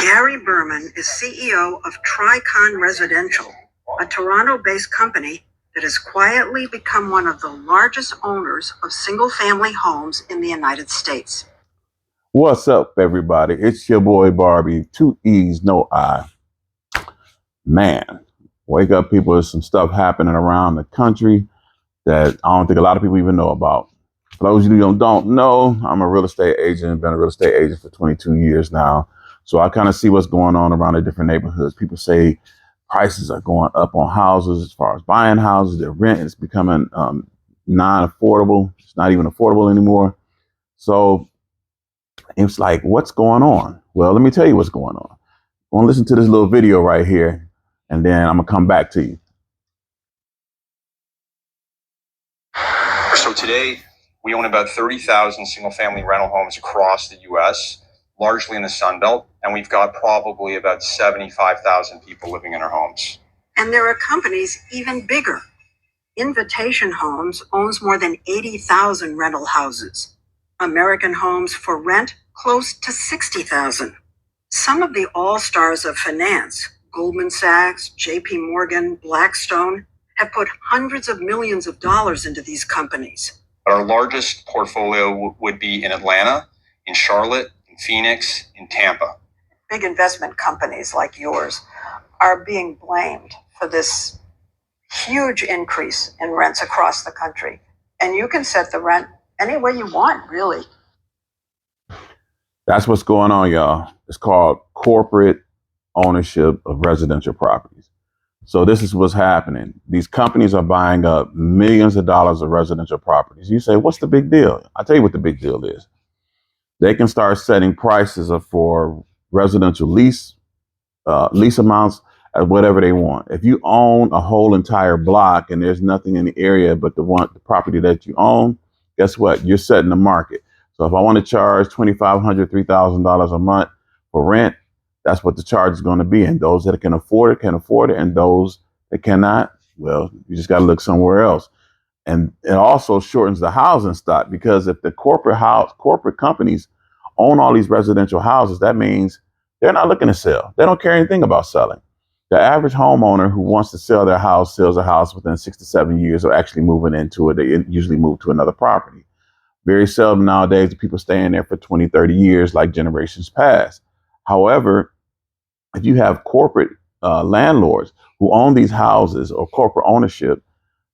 Gary Berman is CEO of Tricon Residential, a Toronto-based company that has quietly become one of the largest owners of single-family homes in the United States. What's up, everybody? It's your boy Barbie, 2 E's, no I. Man, wake up, people. There's some stuff happening around the country that I don't think a lot of people even know about. For those of you who don't know, I'm a real estate agent, been a real estate agent for 22 years now. So I kind of see what's going on around the different neighborhoods. People say prices are going up on houses as far as buying houses. Their rent is becoming non-affordable. It's not even affordable anymore. So it's like, what's going on? Well, let me tell you what's going on. I want to listen to this little video right here, and then I'm going to come back to you. So today, we own about 30,000 single-family rental homes across the U.S., largely in the Sun Belt, and we've got probably about 75,000 people living in our homes. And there are companies even bigger. Invitation Homes owns more than 80,000 rental houses. American Homes for Rent close to 60,000. Some of the all-stars of finance, Goldman Sachs, JP Morgan, Blackstone, have put hundreds of millions of dollars into these companies. Our largest portfolio would be in Atlanta, in Charlotte, in Phoenix, in Tampa. Big investment companies like yours are being blamed for this huge increase in rents across the country. And you can set the rent any way you want, really. That's what's going on, y'all. It's called corporate ownership of residential properties. So this is what's happening. These companies are buying up millions of dollars of residential properties. You say, what's the big deal? I'll tell you what the big deal is. They can start setting prices for residential lease amounts at whatever they want. If you own a whole entire block and there's nothing in the area but the property that you own, guess what? You're setting the market. So if I want to charge $2,500, $3,000 a month for rent, that's what the charge is going to be. And those that can afford it can afford it. And those that cannot, well, you just got to look somewhere else. And it also shortens the housing stock, because if the corporate companies own all these residential houses, that means they're not looking to sell. They don't care anything about selling. The average homeowner who wants to sell their house sells a house within 6 to 7 years of actually moving into it. They usually move to another property. Very seldom nowadays do people stay in there for 20, 30 years like generations past. However, if you have corporate landlords who own these houses or corporate ownership,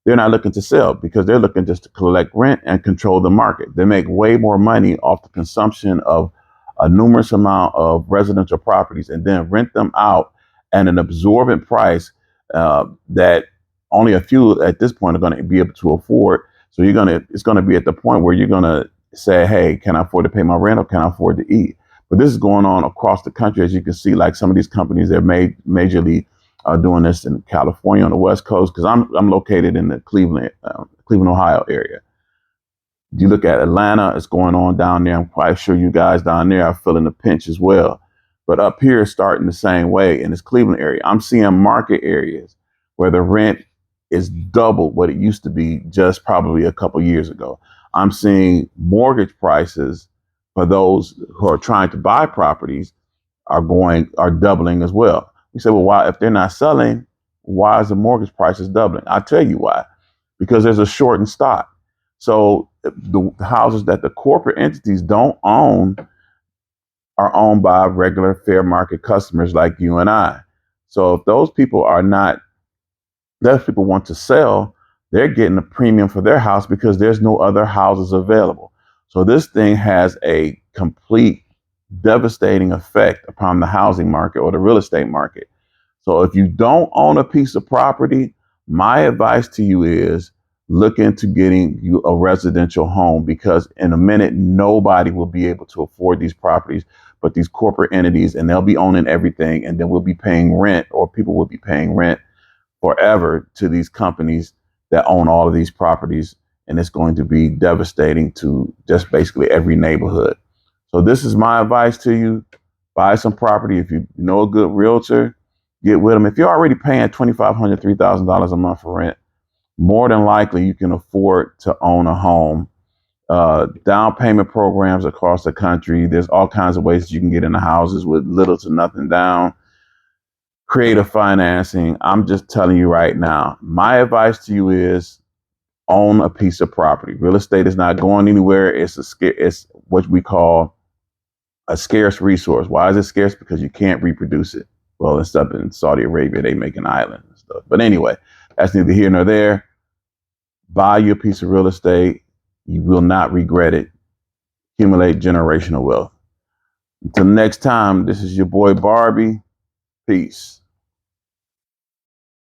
they're not looking to sell because they're looking just to collect rent and control the market. They make way more money off the consumption of a numerous amount of residential properties and then rent them out at an absorbent price that only a few at this point are going to be able to afford. So it's going to be at the point where you're going to say, hey, can I afford to pay my rent or can I afford to eat? But this is going on across the country. As you can see, like some of these companies, they're majorly doing this in California on the West Coast, because I'm located in the Cleveland, Ohio area. You look at Atlanta, it's going on down there. I'm quite sure you guys down there are feeling the pinch as well. But up here, it's starting the same way in this Cleveland area. I'm seeing market areas where the rent is double what it used to be just probably a couple years ago. I'm seeing mortgage prices for those who are trying to buy properties are doubling as well. You say, well, why, if they're not selling, why is the mortgage prices doubling? I'll tell you why. Because there's a shortened stock. So the houses that the corporate entities don't own are owned by regular fair market customers like you and I. So if those people want to sell, they're getting a premium for their house because there's no other houses available. So this thing has a complete devastating effect upon the housing market or the real estate market. So if you don't own a piece of property, my advice to you is look into getting you a residential home, because in a minute, nobody will be able to afford these properties but these corporate entities, and they'll be owning everything. And then we'll be paying rent, or people will be paying rent forever to these companies that own all of these properties. And it's going to be devastating to just basically every neighborhood. So this is my advice to you. Buy some property. If you know a good realtor, get with them. If you're already paying $2,500, $3,000 a month for rent, more than likely you can afford to own a home down payment programs across the country. There's all kinds of ways you can get into houses with little to nothing down. Creative financing. I'm just telling you right now, my advice to you is own a piece of property. Real estate is not going anywhere. It's what we call a scarce resource. Why is it scarce? Because you can't reproduce it. Well, it's up in Saudi Arabia, they make an island and stuff. But anyway, that's neither here nor there. Buy you a piece of real estate. You will not regret it. Accumulate generational wealth. Until next time, this is your boy Barbie. Peace.